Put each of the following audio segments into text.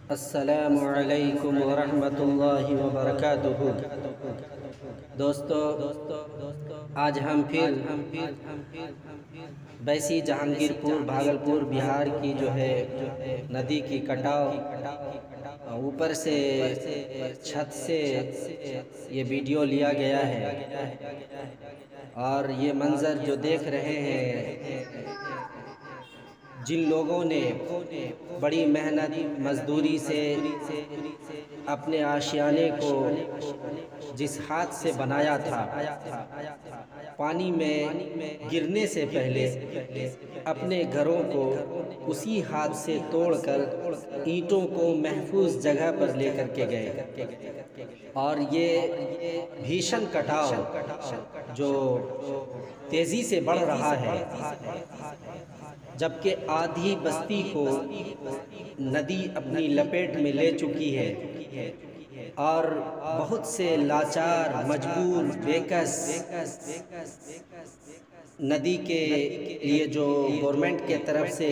السلام علیکم ورحمۃ اللہ وبرکاتہ۔ دوستو، آج ہم پھر بیسی جہانگیر پور بھاگلپور بہار کی جو ہے ندی کی کٹاؤ، اوپر سے چھت سے یہ ویڈیو لیا گیا ہے اور یہ منظر جو دیکھ رہے ہیں، جن لوگوں نے بڑی محنت مزدوری سے اپنے آشیانے کو جس ہاتھ سے بنایا تھا، پانی میں گرنے سے پہلے اپنے گھروں کو اسی ہاتھ سے توڑ کر اینٹوں کو محفوظ جگہ پر لے کر کے گئے، اور یہ بھیشن کٹاؤ جو تیزی سے بڑھ رہا ہے، جبکہ آدھی بستی کو ندی اپنی لپیٹ میں لے چکی ہے اور بہت سے لاچار، مجبور، بےکس ندی کے لیے جو گورنمنٹ کے طرف سے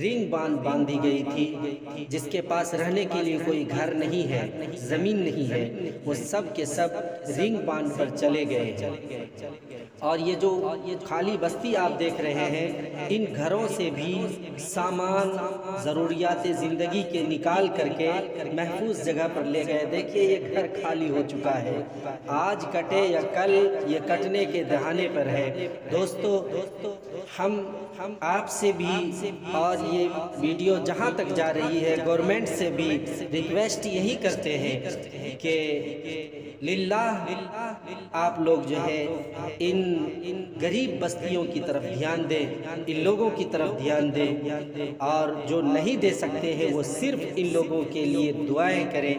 رنگ باندھی گئی تھی، جس کے پاس رہنے کے لیے کوئی گھر نہیں ہے، زمین نہیں ہے، وہ سب کے سب رنگ باندھ پر چلے گئے ہیں۔ اور یہ جو خالی بستی آپ دیکھ رہے ہیں، ان گھروں سے بھی سامان، ضروریات زندگی کے نکال کر کے محفوظ جگہ پر لے گئے۔ دیکھیے یہ گھر خالی ہو چکا ہے، آج کٹے یا کل یہ کٹنے کے دہانے پر ہے۔ دوستو، ہم آپ سے بھی اور یہ ویڈیو جہاں تک جا رہی ہے، گورنمنٹ سے بھی ریکویسٹ یہی کرتے ہیں کہ للہ آپ لوگ جو ہے ان غریب بستیوں کی طرف دھیان دیں، ان لوگوں کی طرف دھیان دیں، اور جو نہیں دے سکتے ہیں وہ صرف ان لوگوں کے لیے دعائیں کریں۔